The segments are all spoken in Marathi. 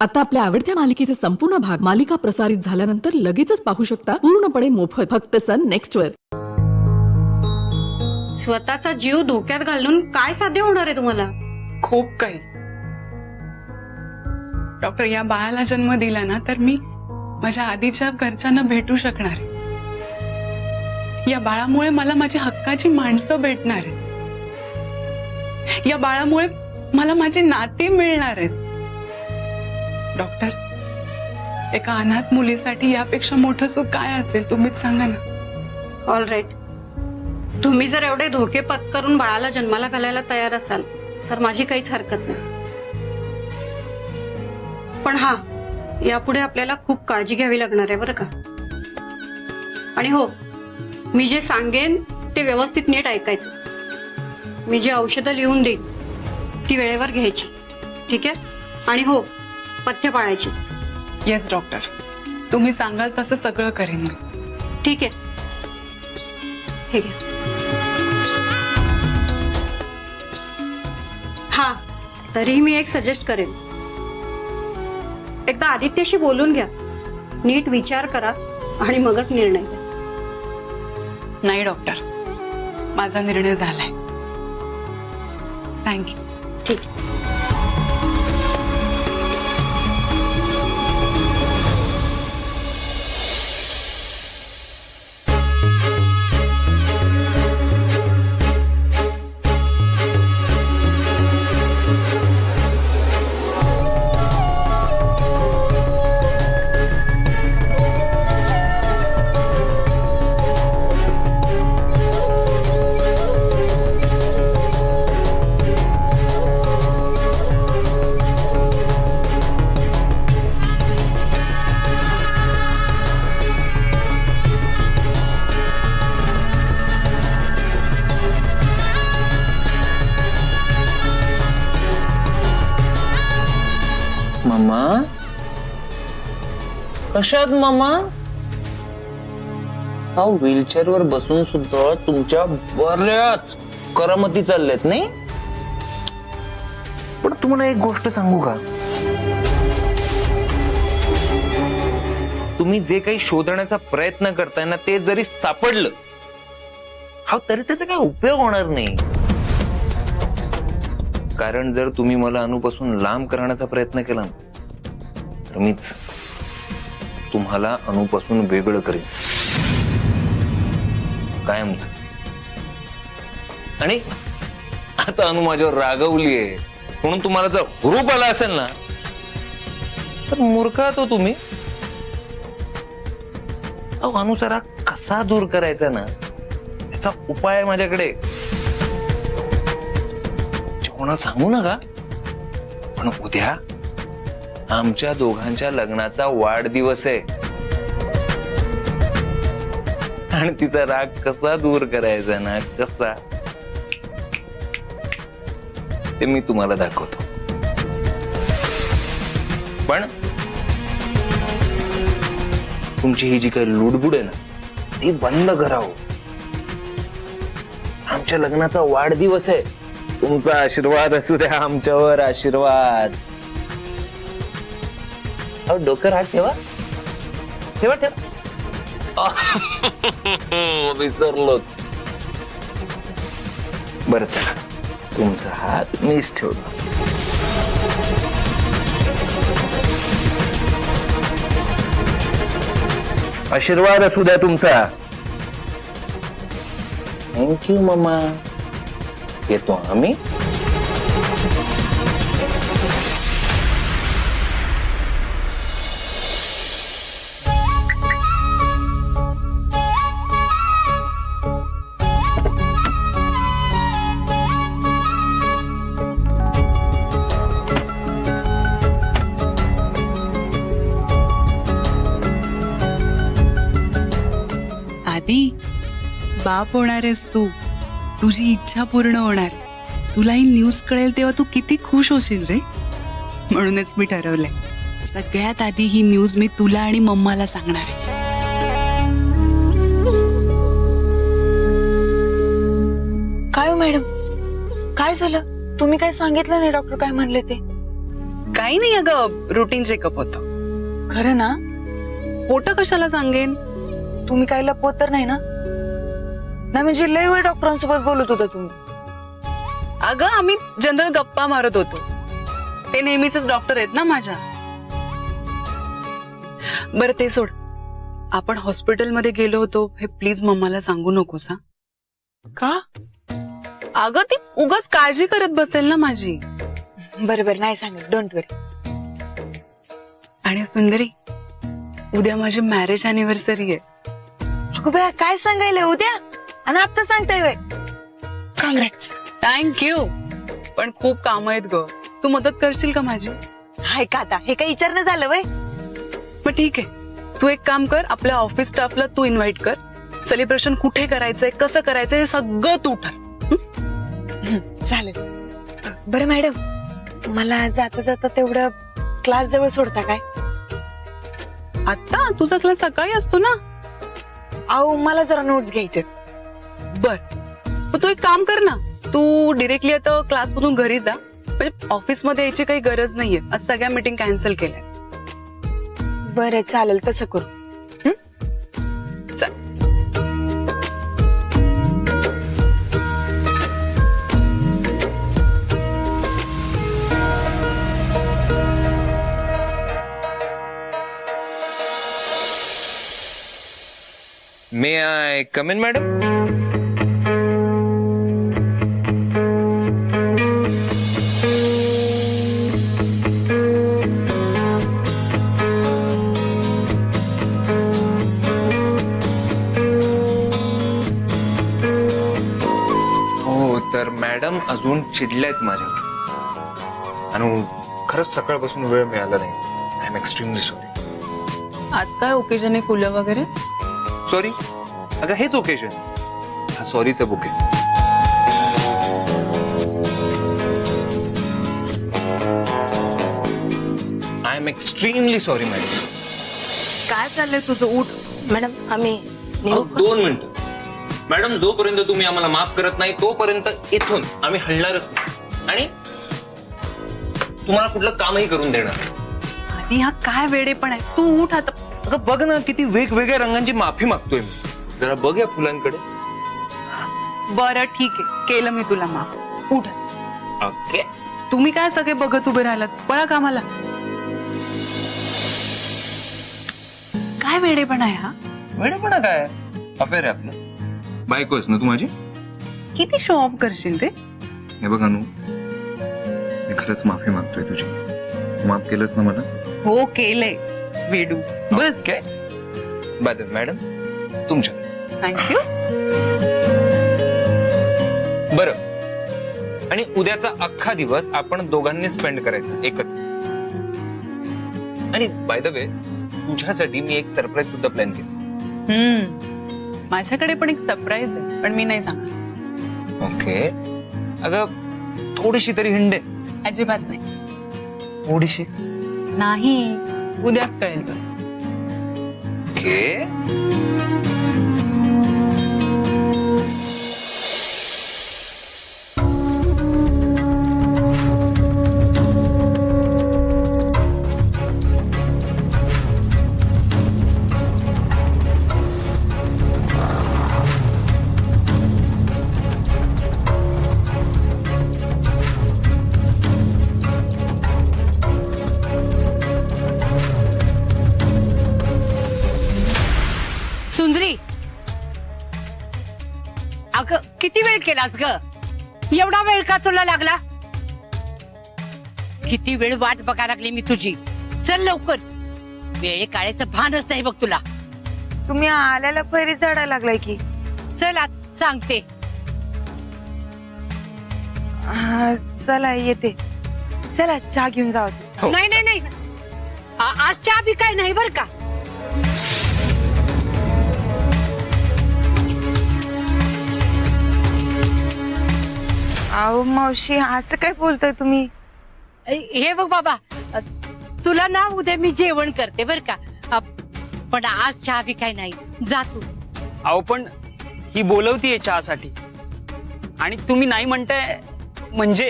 आता आपल्या आवडत्या मालिकेचे संपूर्ण भाग मालिका प्रसारित झाल्यानंतर लगेचच पाहू शकता पूर्णपणे मोफत फक्त सन नेक्स्ट वर. स्वतःचा जीव धोक्यात घालून काय साध्य होणार आहे तुम्हाला? खूप काही. डॉक्टर, या बाळाला जन्म दिला ना तर मी माझ्या आधीच्या घरच्यांना भेटू शकणार आहे. या बाळामुळे मला माझ्या हक्काची माणसं भेटणार आहेत. या बाळामुळे मला माझी नाती मिळणार आहेत. डॉक्टर, एका अनाथ मुलीसाठी यापेक्षा मोठं सुख काय असेल तुम्हीच सांगा ना. ऑल राईट, तुम्ही जर एवढे धोके पत्करून बाळाला जन्माला घालायला तयार असाल तर माझी काहीच हरकत नाही. पण हा, यापुढे आपल्याला खूप काळजी घ्यावी लागणार आहे बरं का. आणि हो, मी जे सांगेन ते व्यवस्थित नीट ऐकायचं. मी जी औषधं लिहून देईन ती वेळेवर घ्यायची, ठीक आहे? आणि हो, पथ्य पाळायची. येस डॉक्टर, तुम्ही सांगाल तसं सगळं करेन मी. ठीक आहे, हे घ्या. हा, तरीही मी एक सजेस्ट करेन, एकदा आदित्यशी बोलून घ्या, नीट विचार करा आणि मगच निर्णय घ्या. नाही डॉक्टर, माझा निर्णय झालाय. थँक्यू. ठीक आहे. मामा, कशात मामा? हा, व्हीलचेअर वर बसून सुद्धा तुमच्या बऱ्याच करामती चालल्यात नाही. पण तुम्हाला एक गोष्ट सांगू का, तुम्ही जे काही शोधण्याचा प्रयत्न करताय ना ते जरी सापडलं, हा, तरी त्याचा काही उपयोग होणार नाही. कारण जर तुम्ही मला अणूपासून लांब करण्याचा प्रयत्न केला तर मीच तुम्हाला अणूपासून वेगळं करेन कायमच. आणि आता अणू माझ्यावर रागवली आहे म्हणून तुम्हाला जर हुरूप आला असेल ना तर मूर्ख आहात हो तुम्ही. अणूचा राग कसा दूर करायचा ना त्याचा उपाय आहे माझ्याकडे. कोणाला सांगू नका, पण उद्या आमच्या दोघांच्या लग्नाचा वाढदिवस आहे आणि तिचा राग कसा दूर करायचा ना, कसा, ते मी तुम्हाला दाखवतो. पण तुमची ही जी काही लुडबुड आहे ना ती बंद करावं. आमच्या लग्नाचा वाढदिवस आहे, तुमचा आशीर्वाद असू द्या आमच्यावर. आशीर्वाद. डोकर हात ठेवा, ठेवा ठेवा. विसरलोच. बरं चला, तुमचा हात मीच ठेवला. आशीर्वाद असू द्या तुमचा. थँक्यू मामा. येतो आम्ही. आधी बाप होणार आहेस तू. तुझी इच्छा पूर्ण होणार. तुला ही न्यूज कळेल तेव्हा तू किती खुश होशील रे. म्हणूनच मी ठरवलंय सगळ्यात आधी ही न्यूज मी तुला आणि मम्माला सांगणार आहे. काय हो मॅडम, काय झालं? तुम्ही काय सांगितलं नाही डॉक्टर काय म्हणले ते? काही नाही अगं, रुटीन चेकअप होतं. खरं ना? खोटं कशाला सांगेन? तुम्ही काही लपवत तर नाही ना? नाही म्हणजे लय वेळ डॉक्टरांसोबत बोलत होता तुम्ही. अगं आम्ही जनरल गप्पा मारत होतो. ते नेहमीच डॉक्टर आहेत ना माझ्या. बरं ते सोड, आपण हॉस्पिटलमध्ये गेलो होतो हे प्लीज मम्माला सांगू नकोस हा. का? अगं ती उगाच काळजी करत बसेल ना माझी. बरोबर नाही सांगत, डोंट वरी. आणि सुंदरी, उद्या माझी मॅरेज अॅनिव्हर्सरी आहे. अगं बाया काय सांगायला उद्या आणि आता सांगताय वय. कॉंग्रॅट्स. थँक्यू. पण खूप काम आहेत ग, तू मदत करशील का माझी? हाय का आता हे काही विचारणं झालं वय. मग ठीक आहे, तू एक काम कर, आपल्या ऑफिस स्टाफला तू इन्व्हाइट कर. सेलिब्रेशन कुठे करायचंय, कसं करायचंय हे सगळं तू ठर. चालेल. बरं मॅडम, मला जाता जाता तेवढं क्लास जवळ सोडता काय? आता तुझा क्लास सकाळी असतो ना. अहो मला जरा नोट्स घ्यायचे. बर, मग तू एक काम कर ना, तू डिरेक्टली आता क्लास मधून घरी जा. म्हणजे ऑफिस मध्ये यायची काही गरज नाहीये, आज सगळ्या मीटिंग कॅन्सल केल्या. बरं चालेल, तसं करू. चल. मे आय कम इन मॅडम? हो तर मॅडम अजून चिडल्यात माझ्यावर आणि खरंच सकाळपासून वेळ मिळाला नाही. I am extremely sorry. आज काय ओकेजन आहे, फुलं वगैरे? सॉरी अगं हेच ओकेजन. हा सॉरीचा bouquet. I am extremely sorry madam. काय चाललंय तुझं? उठ. मॅडम आम्ही निघू का? 2 मिनिटं मॅडम, जोपर्यंत तुम्ही आम्हाला माफ करत नाही तोपर्यंत इथून आम्ही हलणारच नाही आणि तुम्हाला कुठलं कामही करून देणार नाही. आणि हा काय वेडे पण आहे, तू उठ आता. अगं बघ ना, किती वेगवेगळ्या रंगांची माफी मागतोय मी. जरा बघ या फुलांकडे. बरं ठीक आहे, केलं मी तुला माफ. उठ. ओके. तुम्ही काय सगळे बघत उभे राहिलात, पळा कामाला. काय वेडेपणा आहे हा? वेडेपणा काय? अफेअर आहे आपलं. बायको आहेस ना तू माझी? किती शो ऑफ करशील रे. हे बघ अनु, मी खरंच माफी मागतोय तुझी. तू माफ केलंस ना मला? हो केलंय वेडू. बस काय बाद मॅडम तुमच्या. थँक्यू. बरं, आणि उद्याचा अख्खा दिवस आपण दोघांनी स्पेंड करायचा एकत्र. आणि बाय द वे, तुझ्यासाठी मी एक सरप्राईज सुद्धा प्लॅन केलं. माझ्याकडे पण एक सरप्राईज आहे, पण मी नाही सांगणार. ओके. अगं थोडीशी तरी हिंड आहे. अजिबात नाही. थोडीशी नाही, उद्याच कळेल तुला. ओके. सुंदरी, अगं किती वेळ केलास ग? एवढा वेळ का तुला लागला? किती वेळ वाट बघा लागली मी तुझी. चल लवकर, वेळे काळाचं भानच नाही बघ तुला. तुम्ही आल्याला फैरी झाडायला लागलाय की. चल आज सांगते. चला येते. चला चहा घेऊन जाऊ. नाही नाही नाही, आज चहा बी काय नाही बर का. अहो मावशी असं काय बोलताय तुम्ही? हे बघ बाबा, तुला ना उद्या मी जेवण करते बर का, पण आज चहा बी काय नाही. जा तू. अहो पण ही बोलवतीये चहासाठी आणि तुम्ही नाही म्हणताय म्हणजे.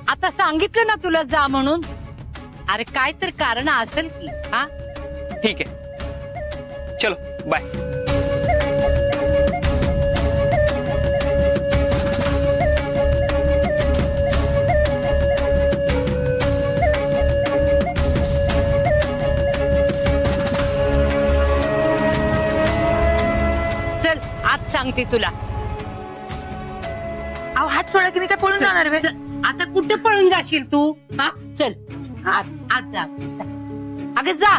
आता सांगितलं ना तुला जा म्हणून. अरे काय तर कारण असेल की हा. ठीक आहे, चलो बाय. चल आज सांगते तुला. अहो हात सोडा की मी काय पळून जाणार बे? चल, आता कुठे पळून जाशील तू हा. चल आज आज जा. अगं जा.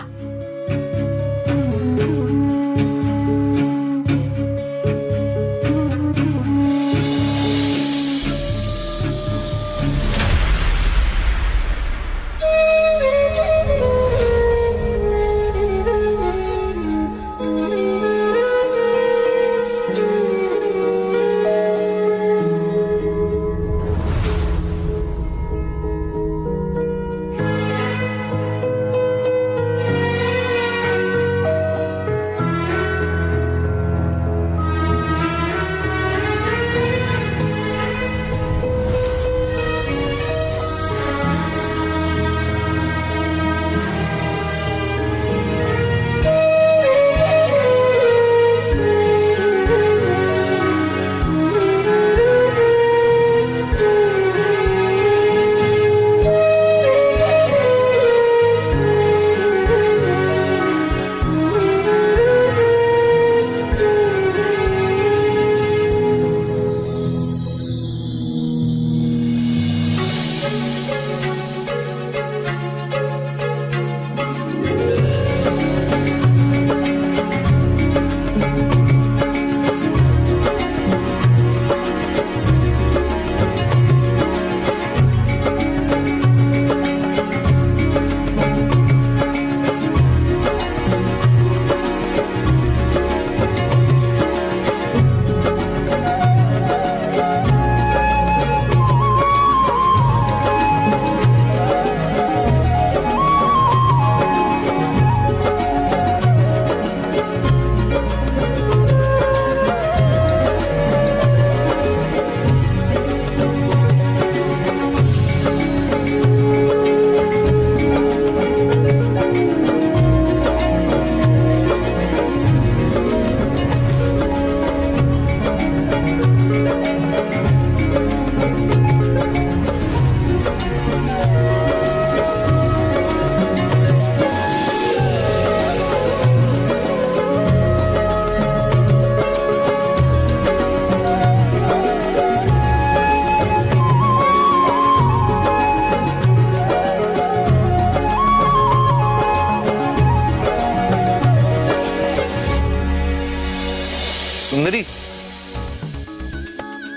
सुंदरी,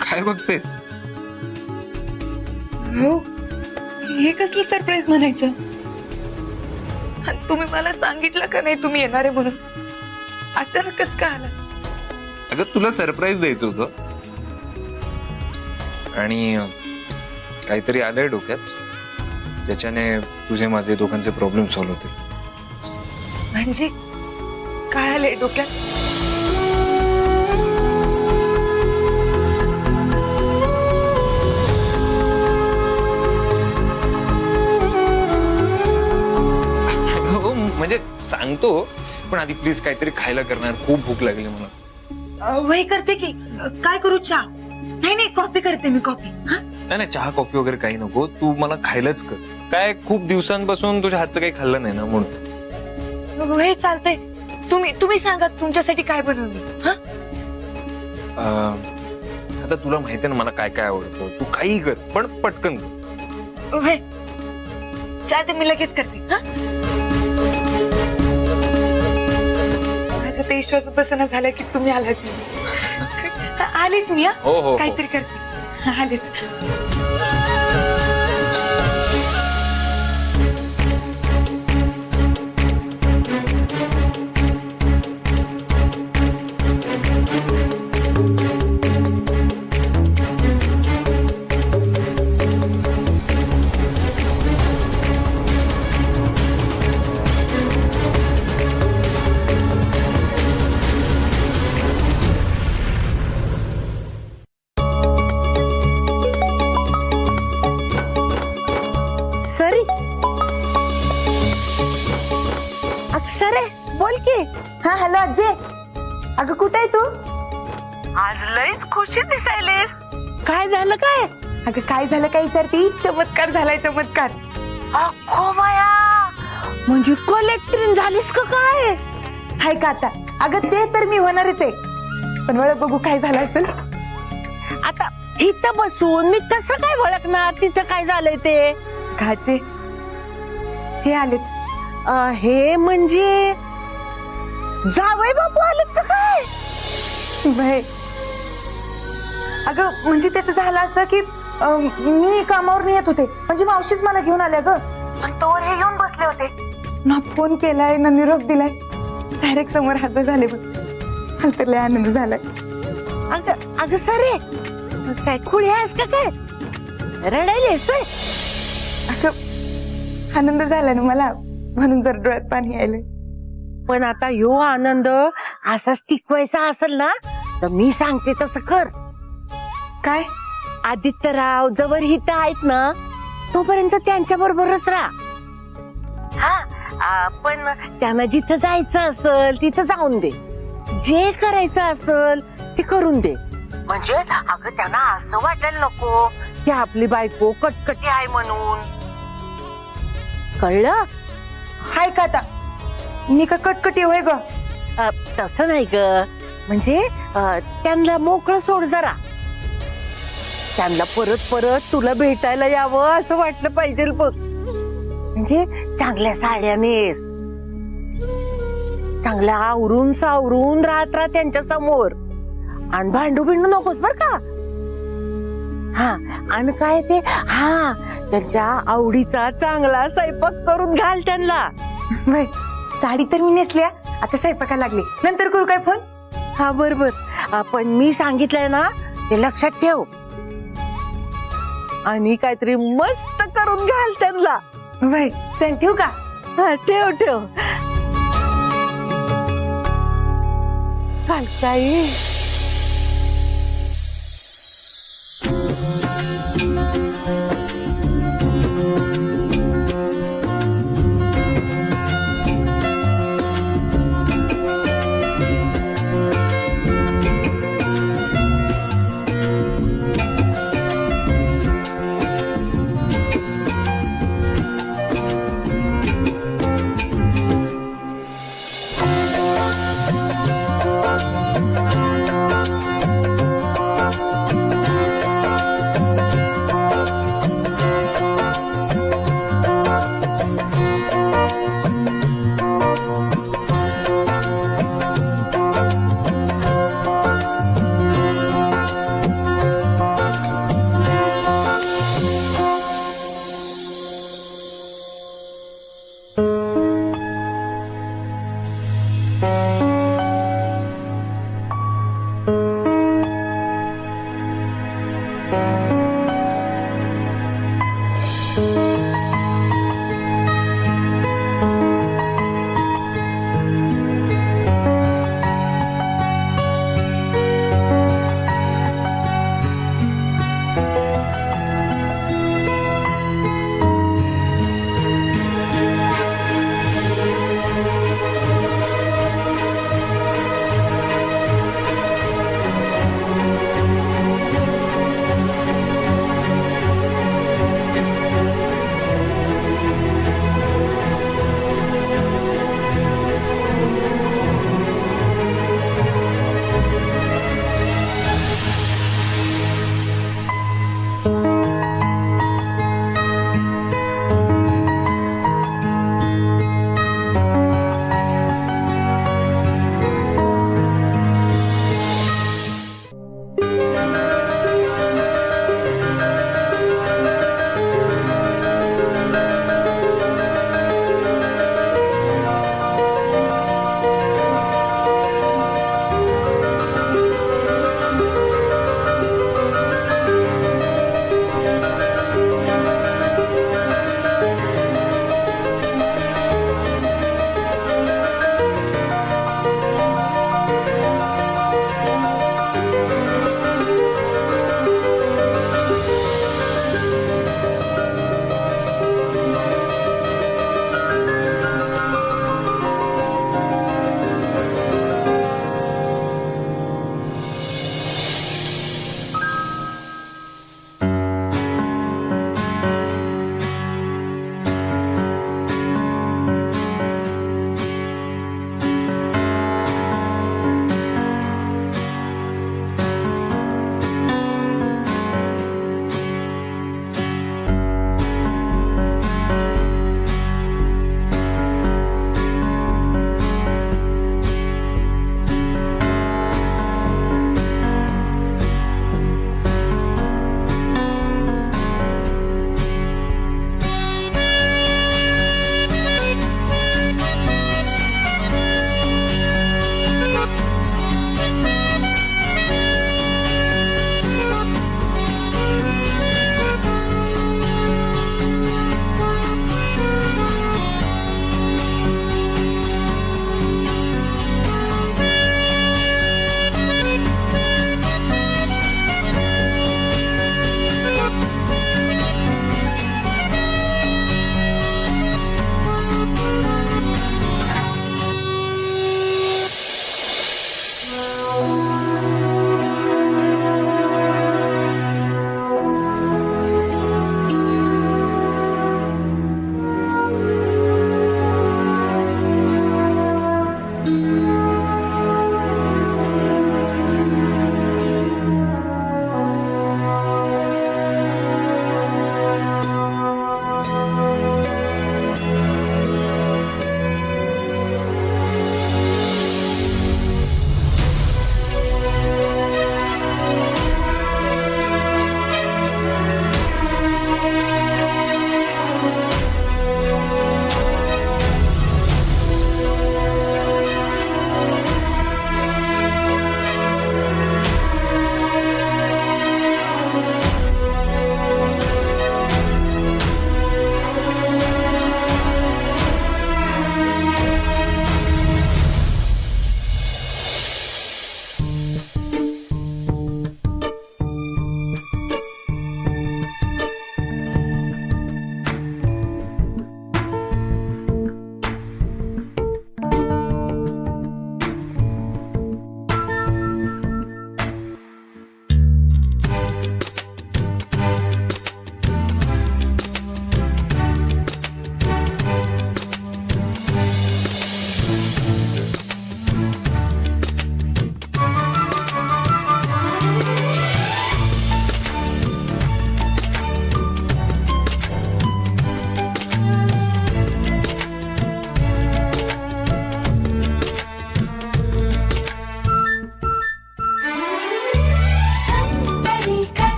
काय बघतेस? हो हे कसलं सरप्राईज म्हणायचं? आणि तुम्ही मला सांगितलं का नाही तुम्ही येणार आहे म्हणून? अचानक कस का आला? अगं तुला सरप्राईज द्यायचं होतं आणि काहीतरी आलंय डोक्यात, त्याच्याने तुझे माझे दोघांचे प्रॉब्लेम सॉल्व्ह होतील. म्हणजे काय आलंय डोक्यात? हो म्हणजे सांगतो, पण आधी प्लीज काहीतरी खायला करणार, खूप भूक लागली म्हणून. वही करते की काय करू? चहा? नाही नाही कॉफी करते मी. कॉफी? नाही नाही, चहा कॉफी वगैरे काही नको, तू मला खायलाच कर. काय खूप दिवसांपासून तुझ्या हातचं काही खाल्लं नाही ना म्हणून. वही चालतंय. तुम्ही सांगा तुमच्यासाठी काय बनवली? आता तुला माहिती ना मला काय काय आवडतं, तू काही कर पण पटकन कर. वही चालते, मी लगेच करते. माझं ते विश्वास बसना झालं की तुम्ही आलात. आलीच मी. हो हो काहीतरी करते. आलीच. सरे बोल की. हा हॅलो आजी. अगं कुठे आहे तू? आज लईच खुशी दिसायलेस. काय झालं काय? अगं काय झालं काय विचारती? चमत्कार झालाय चमत्कार. अख्खो माया, म्हणजे कलेक्टरीन झालीस का काय? हाय का आता? अगं ते तर मी होणारच आहे, पण वळ बघू काय झालं असेल. आता इथं बसून मी कसं काय ओळखणार तिथं काय झालंय ते? घाचे हे आलेत. हे म्हणजे जावई बापू आलेत का काय? बाय. अगं म्हणजे त्याचं झालं असं की मी कामावर येत होते, म्हणजे मावशीच मला घेऊन आल्या ग. पण तोवर हे येऊन बसले होते, ना फोन केलाय ना निरोप दिलाय, डायरेक्ट समोर हजर झाले बघ. मला तर लय आनंद झालाय. अगं सरे, काय खुळी आहेस का काय? रडायलेस व्हय? अगं आनंद झाला ना मला, म्हणून जर डोळ्यात पाणी यायलंय. पण आता ह्यो आनंद असाच टिकवायचा असेल ना, तर मी सांगते तसं कर. काय? आदित्यराव जवळ हित आहेत ना, तोपर्यंत त्यांच्या बरोबरच राहा. हा, पण त्यांना जिथं जायचं असेल तिथं जाऊन दे. जे करायचं असेल ते करून दे. म्हणजे अगं त्यांना असं वाटायला नको की आपली बायको कटकटी आहे म्हणून. कळलं? हाय का आता? मी का कटकटी होय ग? तसं नाही ग, म्हणजे त्यांना मोकळं सोड जरा. त्यांना परत परत तुला भेटायला यावं असं वाटलं पाहिजे बघ. म्हणजे चांगल्या साड्या नेस, चांगल्या आवरून सावरून राहत राहा त्यांच्या समोर, आणि भांडू बिंडू नकोस बर का. हा, आणि काय ते, हा, त्यांच्या आवडीचा चांगला स्वयंपाक करून घाल त्यांना. वय, साडी तर मी नेसल्या, आता स्वयंपाकाला लागले, नंतर करू काय फोन? हा बरोबर. पण मी सांगितलंय ना ते लक्षात ठेव, आणि काहीतरी मस्त करून घाल त्यांना. वय, चल ठेवू का? हा, ठेव ठेव. घाल काय